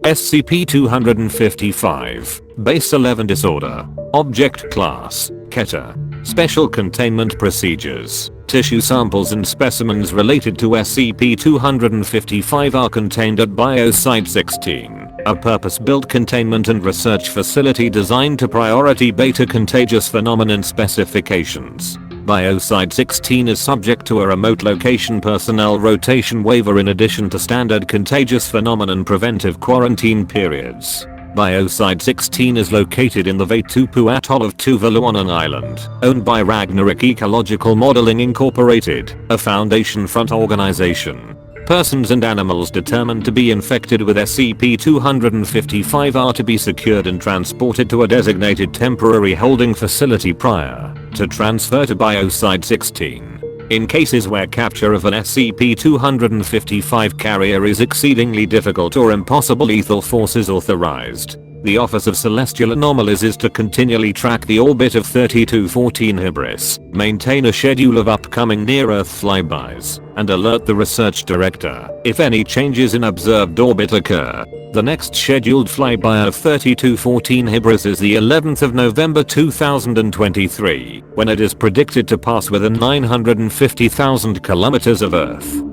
SCP-255, Base 11 Disorder, Object Class, Keter, Special Containment Procedures. Tissue samples and specimens related to SCP-255 are contained at Biosite-16, a purpose-built containment and research facility designed to priority beta contagious phenomenon specifications. Biosite-16 is subject to a remote location personnel rotation waiver in addition to standard contagious phenomenon preventive quarantine periods. Biosite-16 is located in the Vaitupu atoll of Tuvalu on an island, owned by Ragnarok Ecological Modeling Incorporated, a Foundation-front organization. Persons and animals determined to be infected with SCP-255 are to be secured and transported to a designated temporary holding facility prior to transfer to Biosite-16. In cases where capture of an SCP-255 carrier is exceedingly difficult or impossible, lethal force is authorized. The Office of Celestial Anomalies is to continually track the orbit of 3214 Hybris, maintain a schedule of upcoming near-Earth flybys, and alert the Research Director if any changes in observed orbit occur. The next scheduled flyby of 3214 Hybris is the 11th of November 2023, when it is predicted to pass within 950,000 kilometers of Earth.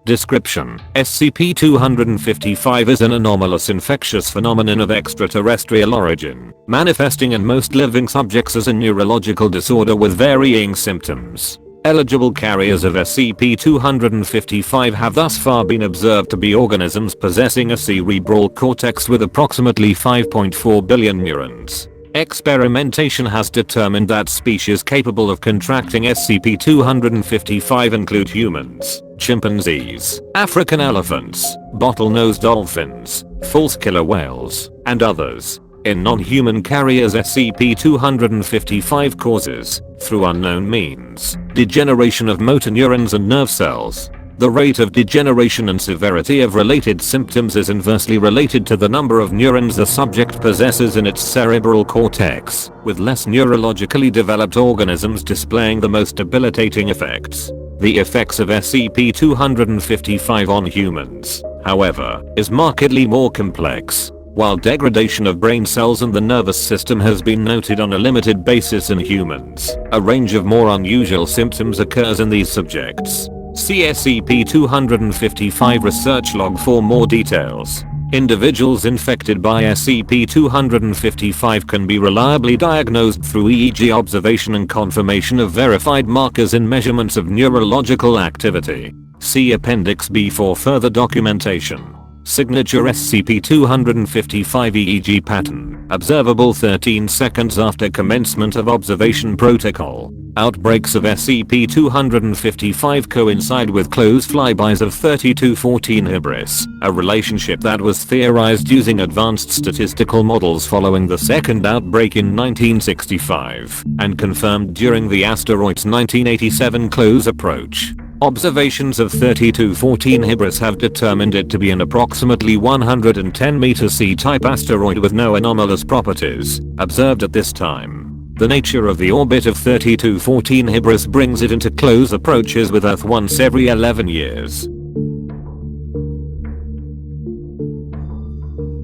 Description: SCP-255 is an anomalous infectious phenomenon of extraterrestrial origin, manifesting in most living subjects as a neurological disorder with varying symptoms. Eligible carriers of SCP-255 have thus far been observed to be organisms possessing a cerebral cortex with approximately 5.4 billion neurons. Experimentation has determined that species capable of contracting SCP-255 include humans, chimpanzees, African elephants, bottlenose dolphins, false killer whales, and others. In non-human carriers, SCP-255 causes, through unknown means, degeneration of motor neurons and nerve cells. The rate of degeneration and severity of related symptoms is inversely related to the number of neurons the subject possesses in its cerebral cortex, with less neurologically developed organisms displaying the most debilitating effects. The effects of SCP-255 on humans, however, is markedly more complex. While degradation of brain cells and the nervous system has been noted on a limited basis in humans, a range of more unusual symptoms occurs in these subjects. See SCP-255 research log for more details. Individuals infected by SCP-255 can be reliably diagnosed through EEG observation and confirmation of verified markers in measurements of neurological activity. See Appendix B for further documentation. Signature SCP-255 EEG pattern, observable 13 seconds after commencement of observation protocol. Outbreaks of SCP-255 coincide with close flybys of 3214 Hybris, a relationship that was theorized using advanced statistical models following the second outbreak in 1965, and confirmed during the asteroid's 1987 close approach. Observations of 3214 Hybris have determined it to be an approximately 110 meter C-type asteroid with no anomalous properties observed at this time. The nature of the orbit of 3214 Hybris brings it into close approaches with Earth once every 11 years.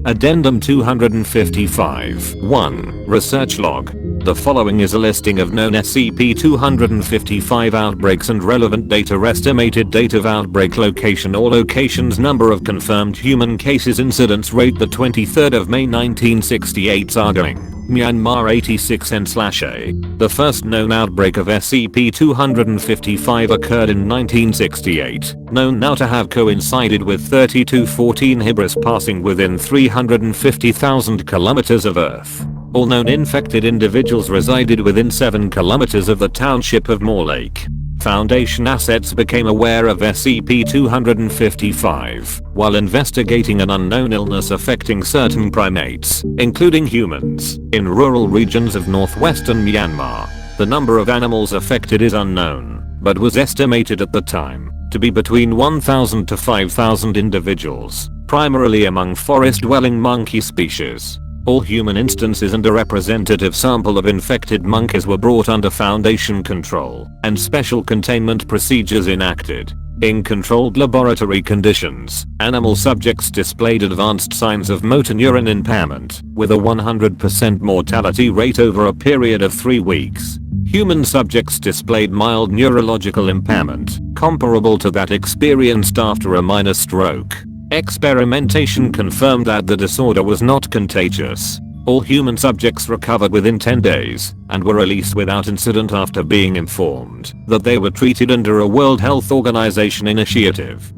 Addendum 255 1. Research Log. The following is a listing of known SCP-255 outbreaks and relevant data. Estimated date of outbreak, location or locations, number of confirmed human cases, incidence rate the 23rd of May 1968, Sargoing, Myanmar 86N/A. The first known outbreak of SCP-255 occurred in 1968, known now to have coincided with 3214 Hybris passing within 350,000 kilometers of Earth. All known infected individuals resided within 7 kilometers of the township of Moore Lake. Foundation assets became aware of SCP-255 while investigating an unknown illness affecting certain primates, including humans, in rural regions of northwestern Myanmar. The number of animals affected is unknown, but was estimated at the time to be between 1,000 to 5,000 individuals, primarily among forest-dwelling monkey species. All human instances and a representative sample of infected monkeys were brought under Foundation control, and special containment procedures enacted. In controlled laboratory conditions, animal subjects displayed advanced signs of motor neuron impairment, with a 100% mortality rate over a period of 3 weeks. Human subjects displayed mild neurological impairment, comparable to that experienced after a minor stroke. Experimentation confirmed that the disorder was not contagious. All human subjects recovered within 10 days and were released without incident after being informed that they were treated under a World Health Organization initiative.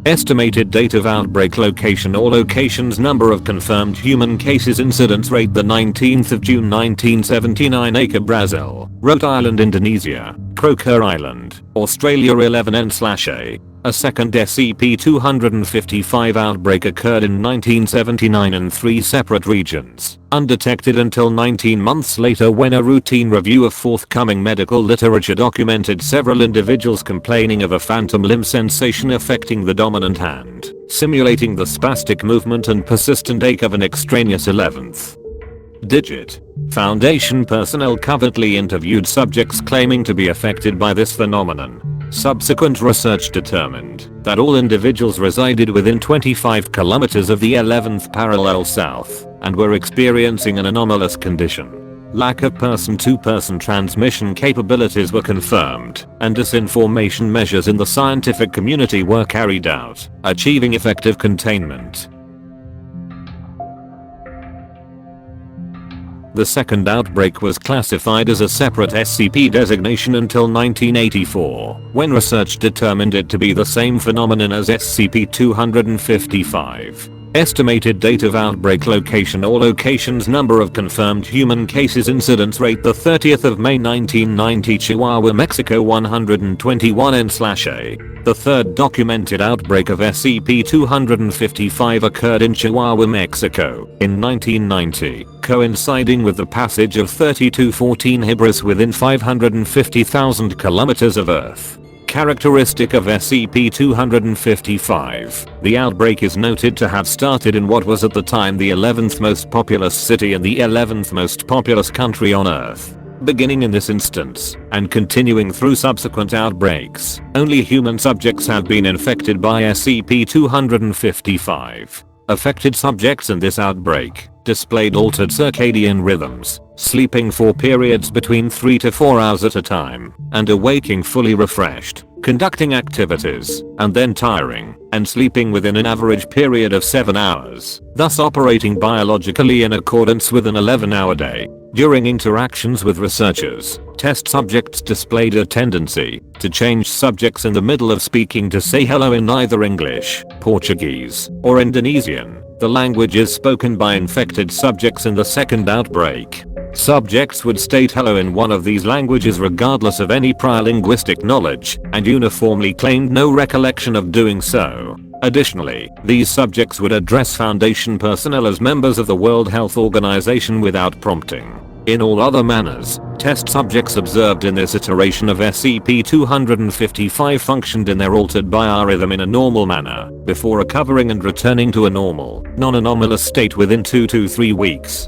Estimated date of outbreak, location or locations, number of confirmed human cases, incidence rate the 19th of June 1979, Acre, Brazil, Rhode Island, Indonesia, Croker Island, Australia 11N/A. A second SCP-255 outbreak occurred in 1979 in 3 separate regions, undetected until 19 months later when a routine review of forthcoming medical literature documented several individuals complaining of a phantom limb sensation affecting the dominant hand, simulating the spastic movement and persistent ache of an extraneous 11th digit. Foundation personnel covertly interviewed subjects claiming to be affected by this phenomenon. Subsequent research determined that all individuals resided within 25 kilometers of the 11th parallel south and were experiencing an anomalous condition. Lack of person-to-person transmission capabilities were confirmed, and disinformation measures in the scientific community were carried out, achieving effective containment. The second outbreak was classified as a separate SCP designation until 1984, when research determined it to be the same phenomenon as SCP-255. Estimated date of outbreak, location or locations, number of confirmed human cases, incidence rate the 30th of May 1990, Chihuahua, Mexico 121N/A. The third documented outbreak of SCP-255 occurred in Chihuahua, Mexico, in 1990, coinciding with the passage of 3214 Hybris within 550,000 kilometers of Earth. Characteristic of SCP-255. The outbreak is noted to have started in what was at the time the 11th most populous city and the 11th most populous country on Earth. Beginning in this instance, and continuing through subsequent outbreaks, only human subjects have been infected by SCP-255. Affected subjects in this outbreak displayed altered circadian rhythms, sleeping for periods between 3 to 4 hours at a time, and awaking fully refreshed, conducting activities, and then tiring, and sleeping within an average period of 7 hours, thus operating biologically in accordance with an 11-hour day. During interactions with researchers, test subjects displayed a tendency to change subjects in the middle of speaking to say hello in either English, Portuguese, or Indonesian, the languages spoken by infected subjects in the second outbreak. Subjects would state hello in one of these languages regardless of any prior linguistic knowledge, and uniformly claimed no recollection of doing so. Additionally, these subjects would address Foundation personnel as members of the World Health Organization without prompting. In all other manners, test subjects observed in this iteration of SCP-255 functioned in their altered biorhythm in a normal manner, before recovering and returning to a normal, non-anomalous state within 2 to 3 weeks.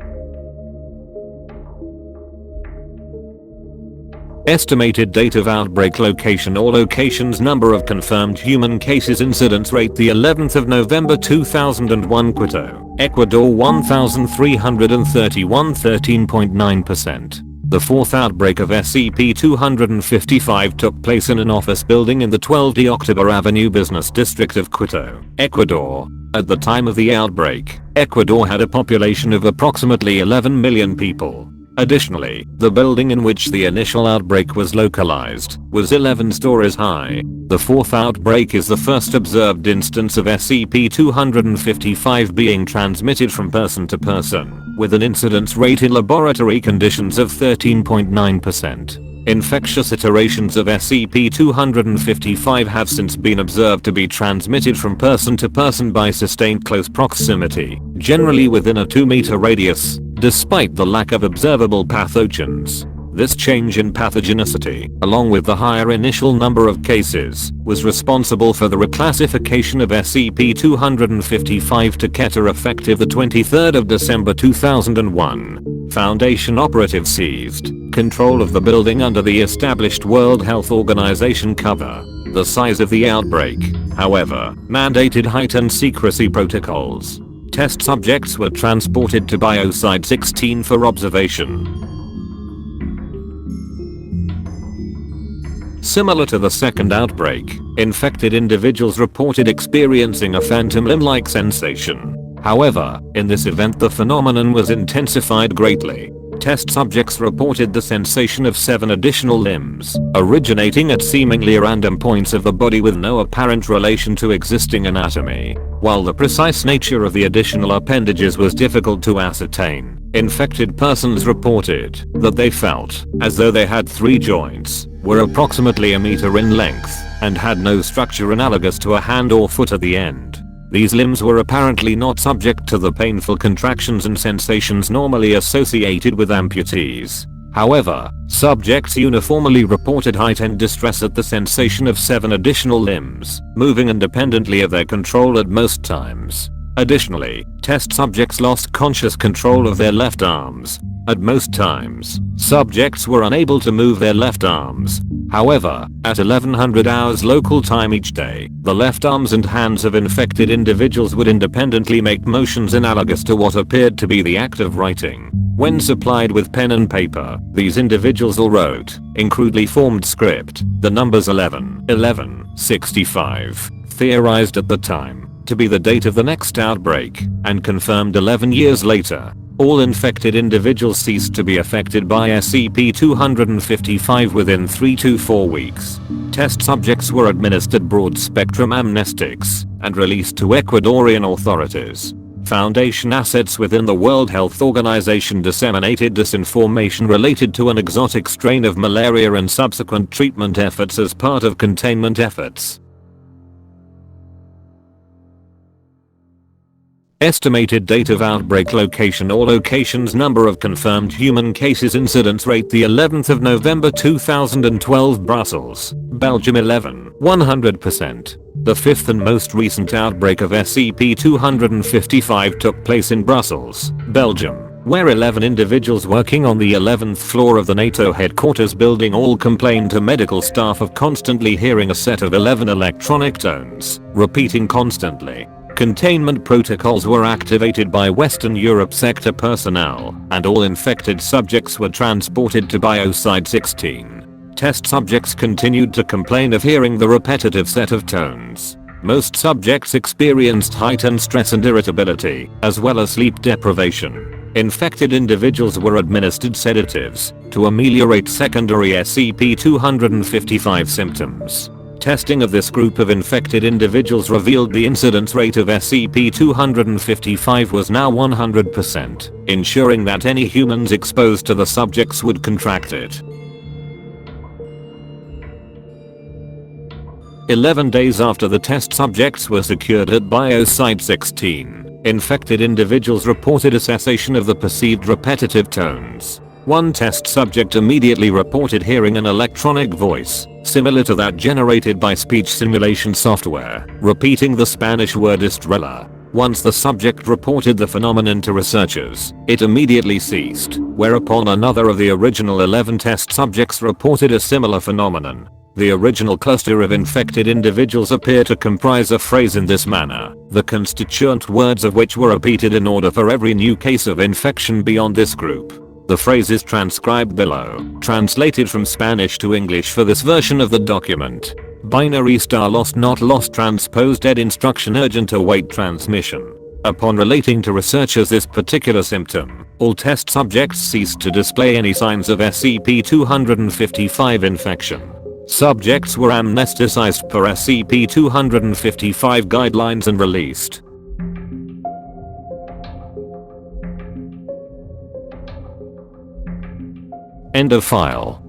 Estimated date of outbreak, location or locations, number of confirmed human cases, incidence rate the 11th of November 2001, Quito, Ecuador 1331, 13.9%. The fourth outbreak of SCP-255 took place in an office building in the 12 de Octubre Avenue business district of Quito, Ecuador. At the time of the outbreak, Ecuador had a population of approximately 11 million people. Additionally, the building in which the initial outbreak was localized was 11 stories high. The fourth outbreak is the first observed instance of SCP-255 being transmitted from person to person, with an incidence rate in laboratory conditions of 13.9%. Infectious iterations of SCP-255 have since been observed to be transmitted from person to person by sustained close proximity, generally within a 2-meter radius, despite the lack of observable pathogens. This change in pathogenicity, along with the higher initial number of cases, was responsible for the reclassification of SCP-255 to Keter effective the 23rd of December 2001. Foundation operatives seized, control of the building under the established World Health Organization cover. The size of the outbreak, however, mandated heightened secrecy protocols. Test subjects were transported to Biosite 16 for observation. Similar to the second outbreak, infected individuals reported experiencing a phantom limb-like sensation. However, in this event the phenomenon was intensified greatly. Test subjects reported the sensation of 7 additional limbs, originating at seemingly random points of the body with no apparent relation to existing anatomy. While the precise nature of the additional appendages was difficult to ascertain, infected persons reported that they felt as though they had 3 joints, were approximately a meter in length, and had no structure analogous to a hand or foot at the end. These limbs were apparently not subject to the painful contractions and sensations normally associated with amputees. However, subjects uniformly reported heightened distress at the sensation of 7 additional limbs, moving independently of their control at most times. Additionally, test subjects lost conscious control of their left arms. At most times, subjects were unable to move their left arms. However, at 1100 hours local time each day, the left arms and hands of infected individuals would independently make motions analogous to what appeared to be the act of writing. When supplied with pen and paper, these individuals all wrote, in crudely formed script, the numbers 11, 11, 65, theorized at the time to be the date of the next outbreak, and confirmed 11 years later. All infected individuals ceased to be affected by SCP-255 within 3 to 4 weeks. Test subjects were administered broad-spectrum amnestics and released to Ecuadorian authorities. Foundation assets within the World Health Organization disseminated disinformation related to an exotic strain of malaria and subsequent treatment efforts as part of containment efforts. Estimated date of outbreak, location or locations, number of confirmed human cases, incidence rate the 11th of November 2012, Brussels, Belgium 11, 100%. The 5th and most recent outbreak of SCP-255 took place in Brussels, Belgium, where 11 individuals working on the 11th floor of the NATO headquarters building all complained to medical staff of constantly hearing a set of 11 electronic tones, repeating constantly. Containment protocols were activated by Western Europe sector personnel, and all infected subjects were transported to Biosite 16. Test subjects continued to complain of hearing the repetitive set of tones. Most subjects experienced heightened stress and irritability, as well as sleep deprivation. Infected individuals were administered sedatives to ameliorate secondary SCP-255 symptoms. Testing of this group of infected individuals revealed the incidence rate of SCP-255 was now 100%, ensuring that any humans exposed to the subjects would contract it. 11 days after the test subjects were secured at Biosite 16, infected individuals reported a cessation of the perceived repetitive tones. One test subject immediately reported hearing an electronic voice, similar to that generated by speech simulation software, repeating the Spanish word estrella. Once the subject reported the phenomenon to researchers, it immediately ceased, whereupon another of the original 11 test subjects reported a similar phenomenon. The original cluster of infected individuals appear to comprise a phrase in this manner, the constituent words of which were repeated in order for every new case of infection beyond this group. The phrase is transcribed below, translated from Spanish to English for this version of the document. Binary star lost not lost transposed ed instruction urgent await transmission. Upon relating to researchers this particular symptom, all test subjects ceased to display any signs of SCP-255 infection. Subjects were amnesticized per SCP-255 guidelines and released. End of file.